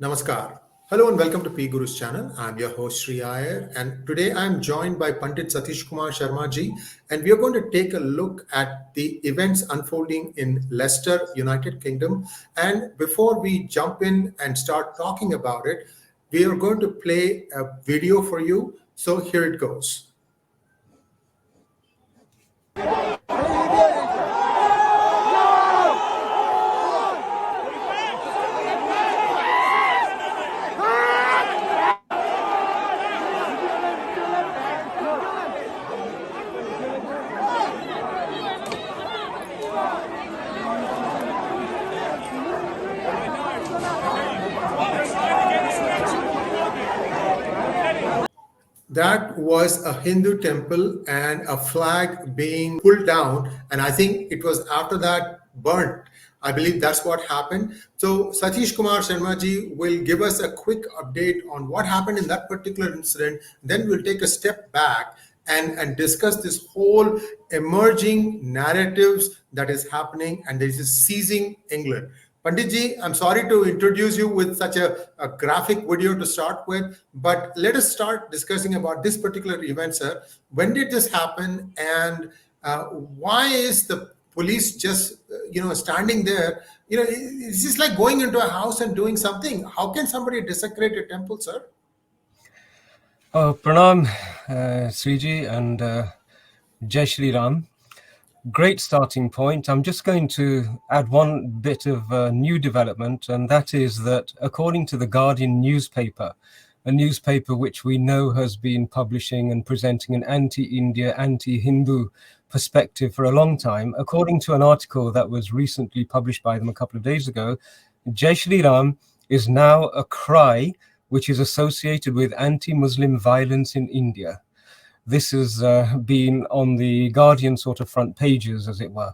Namaskar. Hello and welcome to PGurus channel. I'm your host 𝙒𝙖𝙩𝙤 and today I'm joined by Pandit Satish Kumar Sharma ji, and we are going to take a look at the events unfolding in Leicester, United Kingdom. And before we jump in and start talking about it, we are going to play a video for you. So here it goes. That was a Hindu temple and a flag being pulled down, and I think it was after that burnt. I believe that's what happened. So Satish Kumar Sharma ji will give us a quick update on what happened in that particular incident. Then we'll take a step back and discuss this whole emerging narratives that is happening, and this is seizing England. Panditji, I'm sorry to introduce you with such a graphic video to start with, but let us start discussing about this particular event, sir. When did this happen, and why is the police just, standing there? It's just like going into a house and doing something. How can somebody desecrate a temple, sir? Pranam, Sriji, and Jai Shri Ram. Great starting point. I'm just going to add one bit of new development, and that is that according to the Guardian newspaper, a newspaper which we know has been publishing and presenting an anti-India, anti-Hindu perspective for a long time, according to an article that was recently published by them a couple of days ago, Jai Shri Ram is now a cry which is associated with anti-Muslim violence in India. This has been on the Guardian sort of front pages, as it were.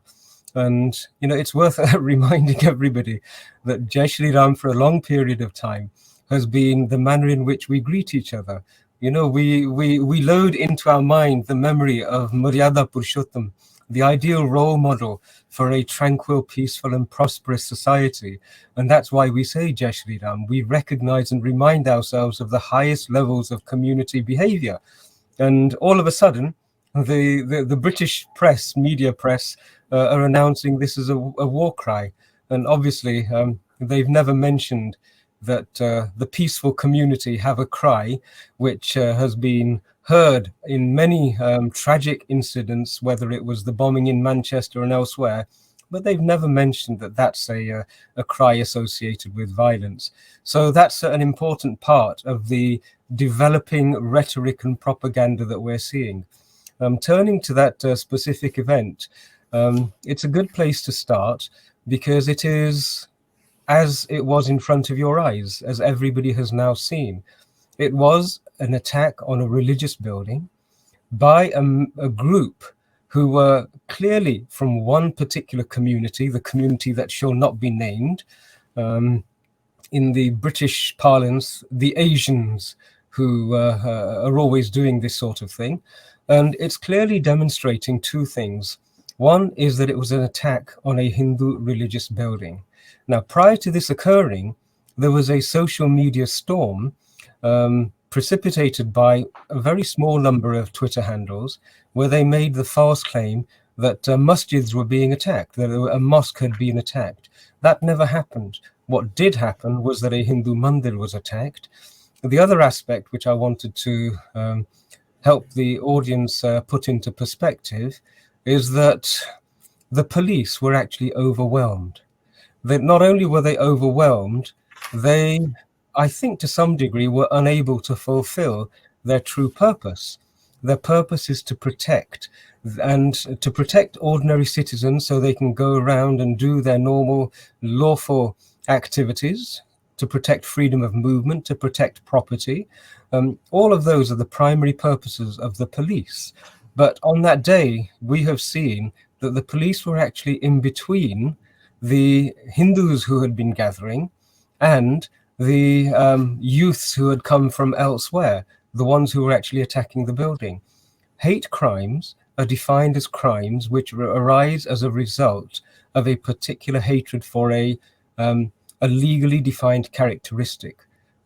And, it's worth reminding everybody that Jai Shri Ram for a long period of time has been the manner in which we greet each other. We load into our mind the memory of Maryada Purushottam, the ideal role model for a tranquil, peaceful and prosperous society. And that's why we say Jai Shri Ram. We recognize and remind ourselves of the highest levels of community behavior. And all of a sudden, the British press, media press, are announcing this is a war cry. And obviously, they've never mentioned that the peaceful community have a cry, which has been heard in many tragic incidents, whether it was the bombing in Manchester and elsewhere. But they've never mentioned that that's a cry associated with violence. So that's an important part of the developing rhetoric and propaganda that we're seeing. Turning to that specific event, it's a good place to start because it is as it was in front of your eyes, as everybody has now seen. It was an attack on a religious building by a group who were clearly from one particular community, the community that shall not be named, in the British parlance, the Asians, who are always doing this sort of thing. And it's clearly demonstrating two things. One is that it was an attack on a Hindu religious building. Now, prior to this occurring, there was a social media storm precipitated by a very small number of Twitter handles where they made the false claim that masjids were being attacked, that a mosque had been attacked. That never happened. What did happen was that a Hindu mandir was attacked. The other aspect which I wanted to help the audience put into perspective is that the police were actually overwhelmed. That not only were they overwhelmed, they, I think to some degree, were unable to fulfill their true purpose. Their purpose is to protect, and to protect ordinary citizens so they can go around and do their normal lawful activities, to protect freedom of movement, to protect property. All of those are the primary purposes of the police. But on that day, we have seen that the police were actually in between the Hindus who had been gathering and the youths who had come from elsewhere, the ones who were actually attacking the building. Hate crimes are defined as crimes which arise as a result of a particular hatred for a a legally defined characteristic.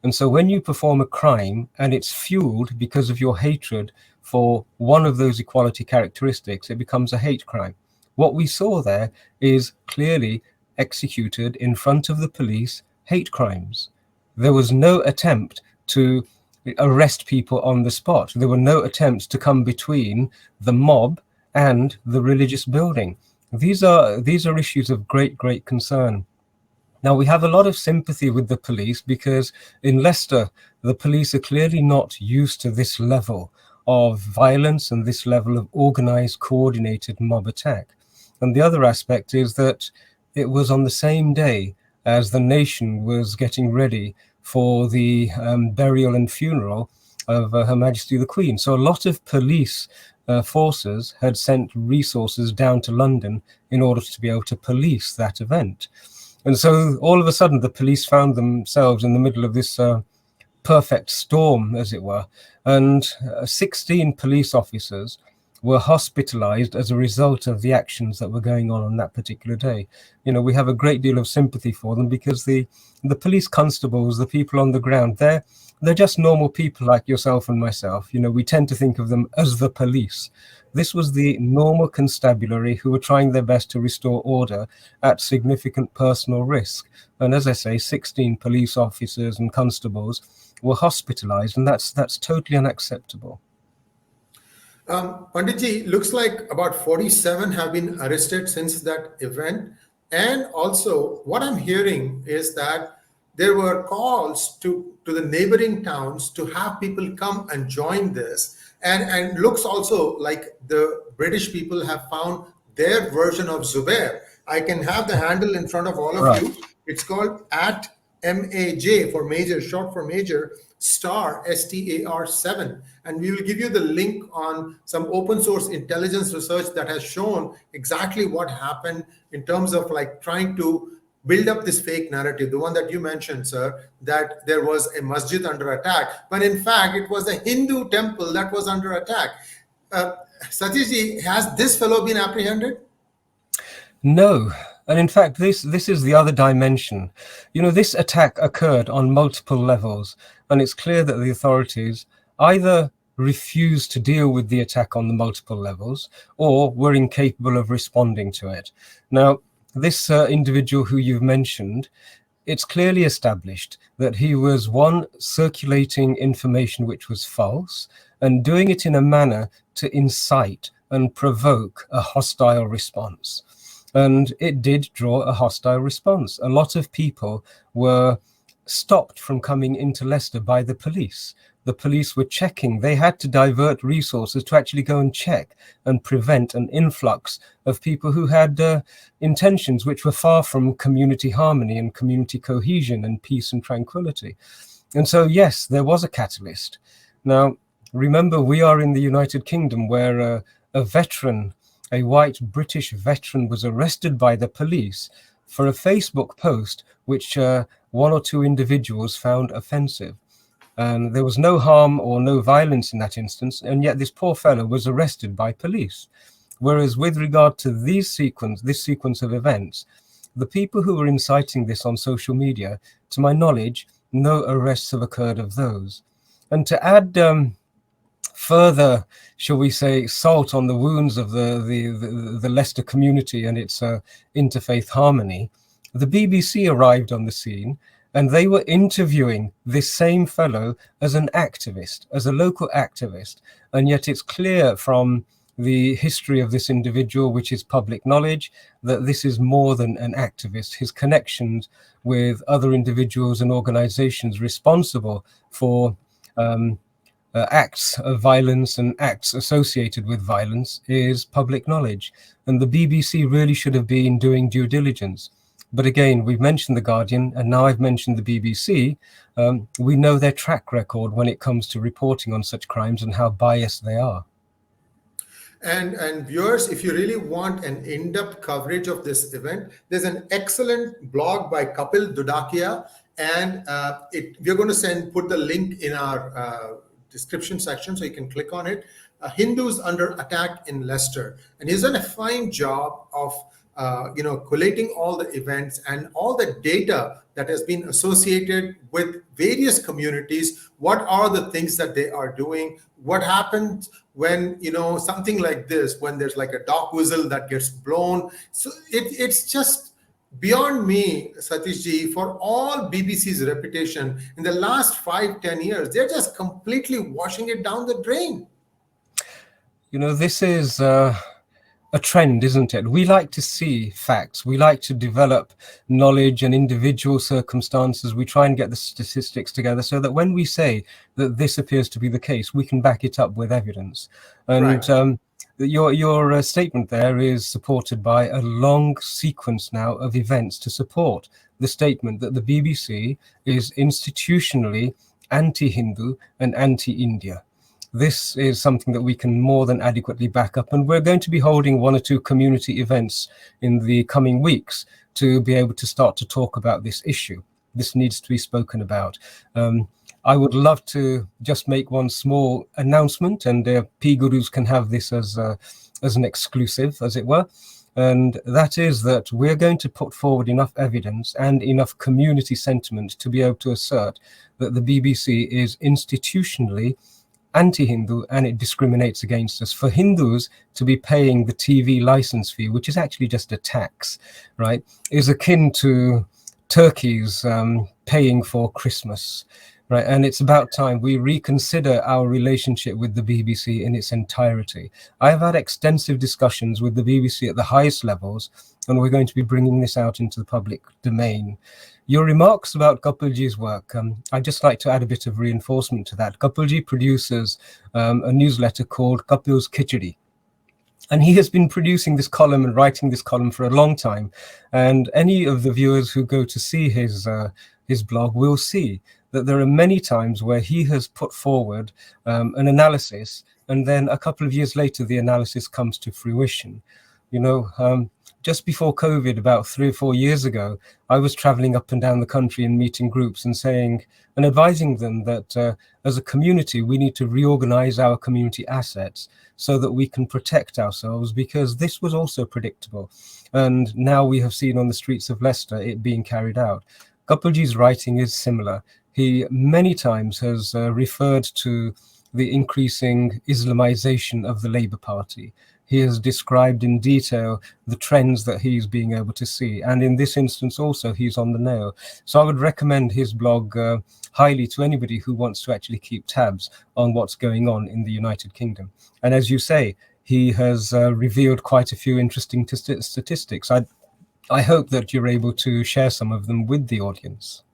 And so when you perform a crime and it's fueled because of your hatred for one of those equality characteristics, it becomes a hate crime. What we saw there is clearly executed in front of the police hate crimes. There was no attempt to arrest people on the spot. There were no attempts to come between the mob and the religious building. These are issues of great concern. Now, we have a lot of sympathy with the police because in Leicester, the police are clearly not used to this level of violence and this level of organized, coordinated mob attack. And the other aspect is that it was on the same day as the nation was getting ready for the burial and funeral of Her Majesty the Queen. So a lot of police forces had sent resources down to London in order to be able to police that event. And so all of a sudden, the police found themselves in the middle of this perfect storm, as it were. And 16 police officers were hospitalized as a result of the actions that were going on that particular day. You know, we have a great deal of sympathy for them because the police constables, the people on the ground, they're just normal people like yourself and myself. You know, we tend to think of them as the police. This was the normal constabulary who were trying their best to restore order at significant personal risk. And as I say, 16 police officers and constables were hospitalized, and that's totally unacceptable. Panditji, looks like about 47 have been arrested since that event. And also, what I'm hearing is that there were calls to the neighboring towns to have people come and join this. And looks also like the British people have found their version of Zubair. I can have the handle in front of all of you. It's called @MAJ for major, short for major, *STAR7. And we will give you the link on some open source intelligence research that has shown exactly what happened in terms of like trying to build up this fake narrative, the one that you mentioned, sir, that there was a masjid under attack, when in fact it was a Hindu temple that was under attack. Satishji, has this fellow been apprehended? No. And in fact, this is the other dimension. You know, this attack occurred on multiple levels, and it's clear that the authorities either refused to deal with the attack on the multiple levels or were incapable of responding to it. Now, this individual who you've mentioned, it's clearly established that he was, one, circulating information which was false and doing it in a manner to incite and provoke a hostile response. And it did draw a hostile response. A lot of people were stopped from coming into Leicester by the police. The police were checking. They had to divert resources to actually go and check and prevent an influx of people who had intentions which were far from community harmony and community cohesion and peace and tranquility. And so, yes, there was a catalyst. Now, remember, we are in the United Kingdom where a veteran, a white British veteran, was arrested by the police for a Facebook post which one or two individuals found offensive. And there was no harm or no violence in that instance, and yet this poor fellow was arrested by police. Whereas with regard to this sequence of events, the people who were inciting this on social media, to my knowledge, no arrests have occurred of those. And to add further, shall we say, salt on the wounds of the Leicester community and its interfaith harmony, the BBC arrived on the scene, and they were interviewing this same fellow as an activist, as a local activist. And yet it's clear from the history of this individual, which is public knowledge, that this is more than an activist. His connections with other individuals and organizations responsible for acts of violence and acts associated with violence is public knowledge. And the BBC really should have been doing due diligence. But again, we've mentioned The Guardian, and now I've mentioned the BBC. We know their track record when it comes to reporting on such crimes and how biased they are. And viewers, if you really want an in-depth coverage of this event, there's an excellent blog by Kapil Dudakia, and we're going to put the link in our description section so you can click on it. Hindus under attack in Leicester, and he's done a fine job of collating all the events and all the data that has been associated with various communities. What are the things that they are doing? What happens when something like this, when there's like a dog whistle that gets blown? So it's just beyond me, Satish ji, for all BBC's reputation in the last 5-10 years, they're just completely washing it down the drain. This is a trend, isn't it? We like to see facts. We like to develop knowledge and individual circumstances. We try and get the statistics together so that when we say that this appears to be the case, we can back it up with evidence. And Right. Your statement there is supported by a long sequence now of events to support the statement that the BBC is institutionally anti-Hindu and anti-India. This is something that we can more than adequately back up, and we're going to be holding 1 or 2 community events in the coming weeks to be able to start to talk about this issue. This needs to be spoken about. I would love to just make one small announcement, and PGurus can have this as an exclusive, as it were. And that is that we're going to put forward enough evidence and enough community sentiment to be able to assert that the BBC is institutionally anti-Hindu and it discriminates against us. For Hindus to be paying the TV license fee, which is actually just a tax, right, is akin to turkeys paying for Christmas, right? And it's about time we reconsider our relationship with the BBC in its entirety. I have had extensive discussions with the BBC at the highest levels, and we're going to be bringing this out into the public domain. Your remarks about 𝙒𝙗𝙖𝙩𝙤𝙦 work, I'd just like to add a bit of reinforcement to that. 𝙒𝙗𝙖𝙩𝙤𝙦 produces a newsletter called 𝙒𝙗𝙖𝙩𝙤𝙦. And he has been producing this column and writing this column for a long time. And any of the viewers who go to see his blog will see that there are many times where he has put forward an analysis, and then a couple of years later, the analysis comes to fruition. Just before COVID, about 3 or 4 years ago, I was traveling up and down the country and meeting groups and saying and advising them that as a community, we need to reorganize our community assets so that we can protect ourselves, because this was also predictable. And now we have seen on the streets of Leicester it being carried out. 𝙒𝙗𝙖𝙩𝙤𝙦's writing is similar. He many times has referred to the increasing Islamization of the Labour Party. He has described in detail the trends that he's being able to see. And in this instance also, he's on the nail. So I would recommend his blog highly to anybody who wants to actually keep tabs on what's going on in the United Kingdom. And as you say, he has revealed quite a few interesting statistics. I hope that you're able to share some of them with the audience.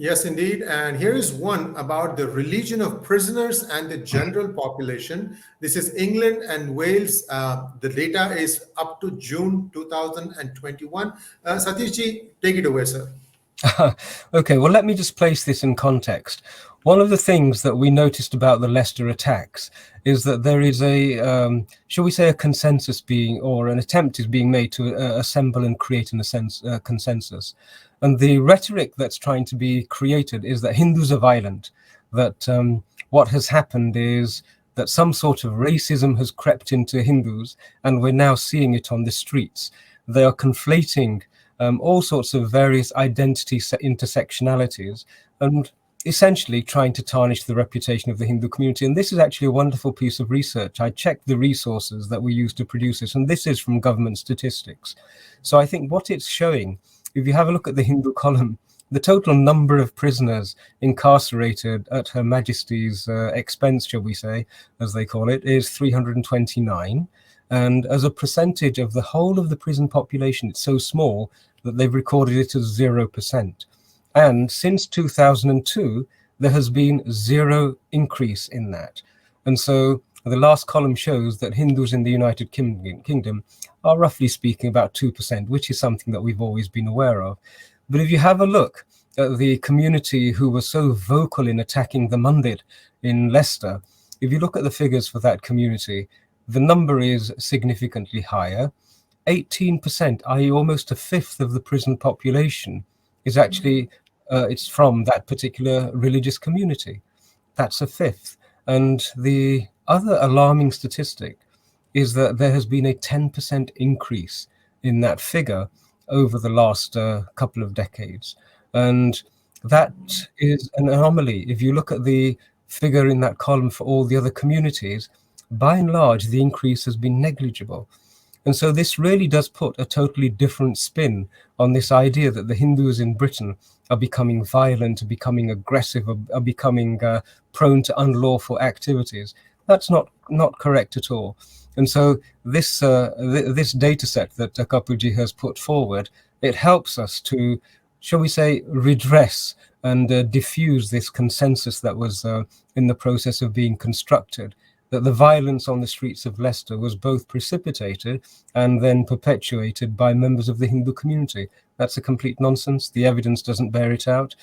Yes, indeed. And here is one about the religion of prisoners and the general population. This is England and Wales. The data is up to June 2021. Satish ji, take it away, sir. Okay, well, let me just place this in context. One of the things that we noticed about the Leicester attacks is that there is a, shall we say, a consensus being, or an attempt is being made to assemble and create a consensus. And the rhetoric that's trying to be created is that Hindus are violent, that what has happened is that some sort of racism has crept into Hindus, and we're now seeing it on the streets. They are conflating all sorts of various identity intersectionalities and essentially trying to tarnish the reputation of the Hindu community. And this is actually a wonderful piece of research. I checked the resources that we use to produce this, and this is from government statistics. So I think what it's showing, if you have a look at the Hindu column, the total number of prisoners incarcerated at Her Majesty's expense, shall we say, as they call it, is 329. And as a percentage of the whole of the prison population, it's so small that they've recorded it as 0%. And since 2002, there has been zero increase in that. And so the last column shows that Hindus in the United Kingdom are roughly speaking about 2%, which is something that we've always been aware of. But if you have a look at the community who was so vocal in attacking the Mandir in Leicester, if you look at the figures for that community, the number is significantly higher. 18%, i.e. almost a fifth of the prison population, is actually, it's from that particular religious community. That's a fifth. And the other alarming statistic is that there has been a 10% increase in that figure over the last couple of decades. And that is an anomaly. If you look at the figure in that column for all the other communities, by and large, the increase has been negligible. And so this really does put a totally different spin on this idea that the Hindus in Britain are becoming violent, are becoming aggressive, are becoming prone to unlawful activities. That's not correct at all. And so this this data set that Kapoorji has put forward, it helps us to, shall we say, redress and diffuse this consensus that was in the process of being constructed, that the violence on the streets of Leicester was both precipitated and then perpetuated by members of the Hindu community. That's a complete nonsense. The evidence doesn't bear it out.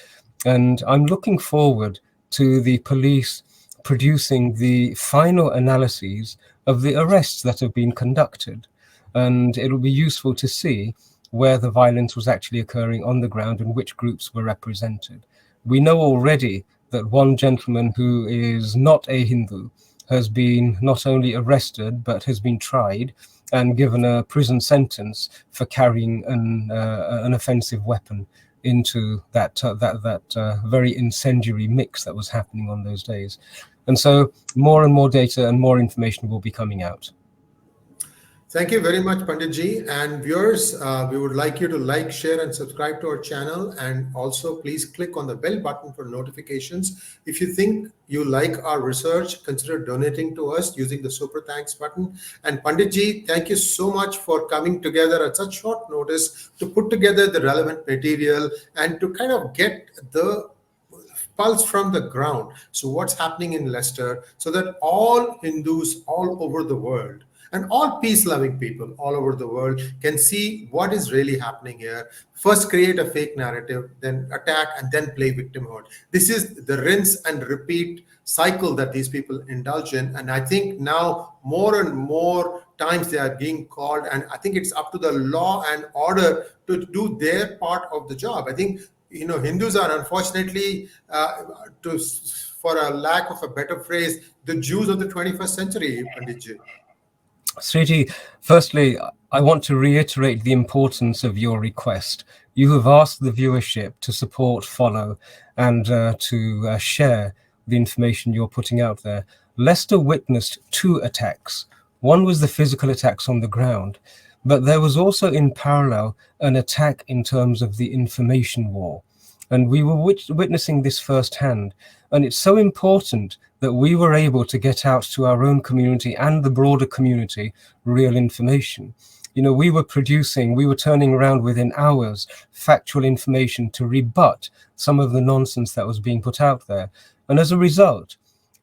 And I'm looking forward to the police producing the final analyses of the arrests that have been conducted. And it'll be useful to see where the violence was actually occurring on the ground and which groups were represented. We know already that one gentleman who is not a Hindu has been not only arrested, but has been tried and given a prison sentence for carrying an offensive weapon into that very incendiary mix that was happening on those days. And so more and more data and more information will be coming out. Thank you very much, Panditji. And viewers, we would like you to like, share, and subscribe to our channel. And also, please click on the bell button for notifications. If you think you like our research, consider donating to us using the super thanks button. And Panditji, thank you so much for coming together at such short notice to put together the relevant material and to kind of get the pulse from the ground. So what's happening in Leicester, so that all Hindus all over the world and all peace-loving people all over the world can see what is really happening here. First create a fake narrative, then attack, and then play victimhood. This is the rinse and repeat cycle that these people indulge in. And I think now more and more times they are being called, and I think it's up to the law and order to do their part of the job. I think, you know, Hindus are unfortunately, for a lack of a better phrase, the Jews of the 21st century, Panditji. Sriji, firstly, I want to reiterate the importance of your request. You have asked the viewership to support, follow, and to share the information you're putting out there. Leicester witnessed 2 attacks. One was the physical attacks on the ground, but there was also in parallel an attack in terms of the information war. And we were witnessing this firsthand. And it's so important that we were able to get out to our own community and the broader community real information. You know, we were turning around within hours factual information to rebut some of the nonsense that was being put out there. And as a result,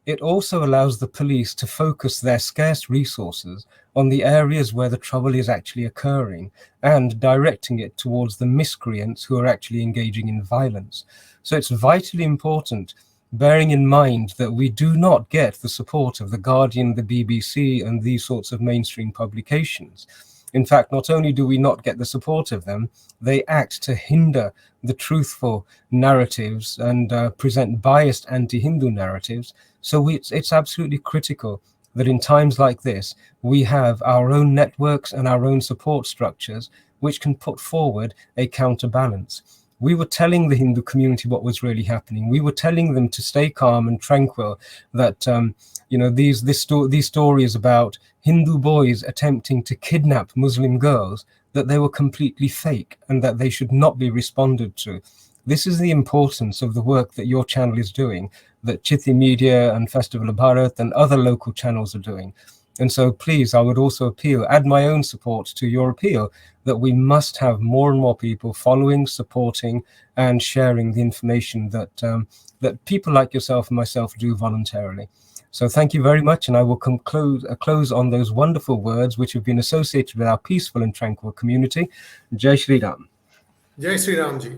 it also allows the police to focus their scarce resources on the areas where the trouble is actually occurring and directing it towards the miscreants who are actually engaging in violence. So it's vitally important, bearing in mind that we do not get the support of The Guardian, the BBC, and these sorts of mainstream publications. In fact, not only do we not get the support of them, they act to hinder the truthful narratives and present biased anti-Hindu narratives. So it's absolutely critical that in times like this, we have our own networks and our own support structures which can put forward a counterbalance. We were telling the Hindu community what was really happening. We were telling them to stay calm and tranquil, that you know, these stories about Hindu boys attempting to kidnap Muslim girls, that they were completely fake and that they should not be responded to. This is the importance of the work that your channel is doing, that Chithi Media and Festival of Bharat and other local channels are doing. And so please, I would also add my own support to your appeal that we must have more and more people following, supporting, and sharing the information that that people like yourself and myself do voluntarily. So thank you very much, and I will close on those wonderful words which have been associated with our peaceful and tranquil community. Jai Shri Ram. Jai Shri Ram ji.